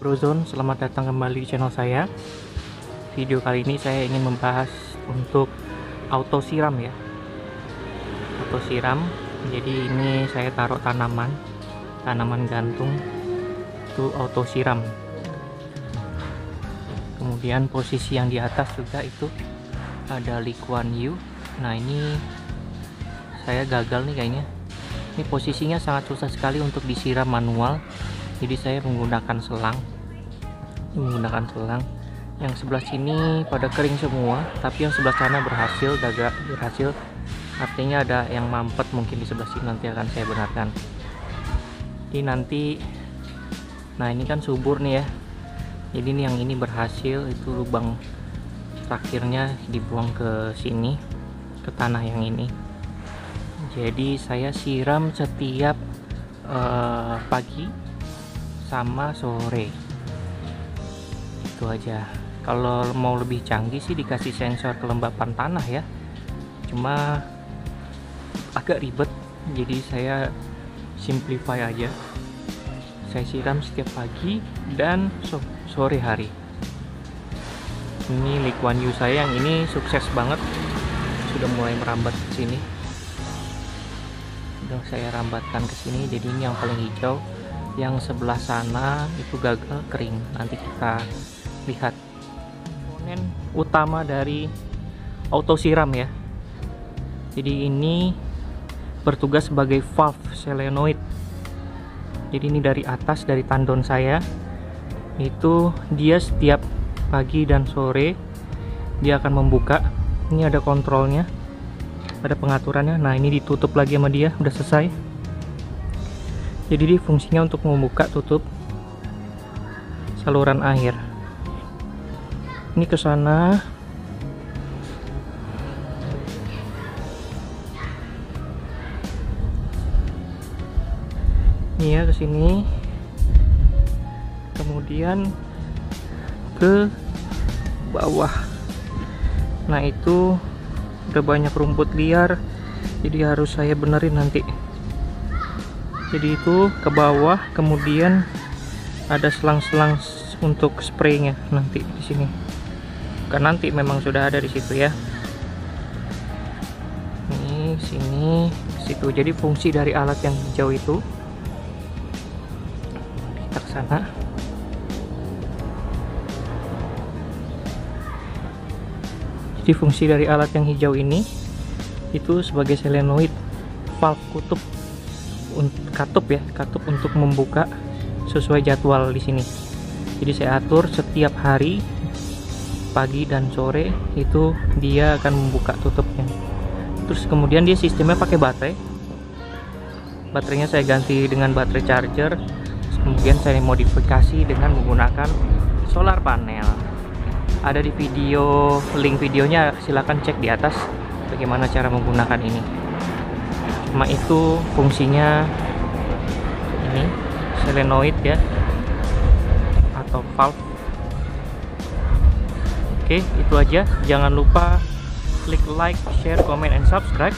Brozone, selamat datang kembali di channel saya. Video kali ini saya ingin membahas untuk auto siram ya. Auto siram. Jadi ini saya taruh tanaman gantung itu auto siram. Kemudian posisi yang di atas juga itu ada Lee Kuan Yew. Nah ini saya gagal nih kayaknya. Ini posisinya sangat susah sekali untuk disiram manual. Jadi saya menggunakan selang. Yang sebelah sini pada kering semua, tapi yang sebelah sana berhasil, artinya ada yang mampet mungkin di sebelah sini, nanti akan saya benarkan. Jadi nanti, nah ini kan subur nih ya, jadi ini yang ini berhasil, itu lubang terakhirnya dibuang ke sini, ke tanah yang ini. Jadi saya siram setiap pagi sama sore, itu aja. Kalau mau lebih canggih sih dikasih sensor kelembapan tanah ya, cuma agak ribet, jadi saya simplify aja. Saya siram setiap pagi dan sore hari. Ini Lee Kuan Yew saya yang ini sukses banget, sudah mulai merambat ke sini. Udah saya rambatkan ke sini, jadi ini yang paling hijau. Yang sebelah sana itu gagal kering, nanti kita lihat. Komponen utama dari auto siram ya, jadi ini bertugas sebagai valve solenoid. Jadi ini dari atas, dari tandon saya itu, dia setiap pagi dan sore dia akan membuka. Ini ada kontrolnya, ada pengaturannya. Nah ini ditutup lagi sama dia, udah selesai. Jadi dia fungsinya untuk membuka tutup saluran air. Ini ke sana. Ini ya ke sini. Kemudian ke bawah. Nah itu udah banyak rumput liar, jadi harus saya benerin nanti. Jadi itu ke bawah, kemudian ada selang-selang untuk spraynya nanti di sini. Bukan nanti, memang sudah ada di situ ya. Ini sini, situ. Jadi fungsi dari alat yang hijau itu, kita ke sana. Jadi fungsi dari alat yang hijau ini itu sebagai solenoid, valve katup untuk membuka sesuai jadwal di sini. Jadi saya atur setiap hari pagi dan sore itu dia akan membuka tutupnya. Terus kemudian dia sistemnya pakai baterai. Baterainya saya ganti dengan baterai charger. Kemudian saya modifikasi dengan menggunakan solar panel. Ada di video, link videonya silahkan cek di atas bagaimana cara menggunakan ini. Cuma itu fungsinya ini solenoid ya, atau valve. Oke, itu aja. Jangan lupa klik like, share, comment, and subscribe.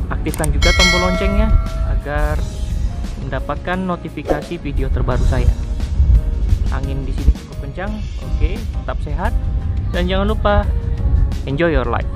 Aktifkan juga tombol loncengnya agar mendapatkan notifikasi video terbaru saya. Angin di sini cukup kencang. Oke, tetap sehat dan jangan lupa enjoy your life.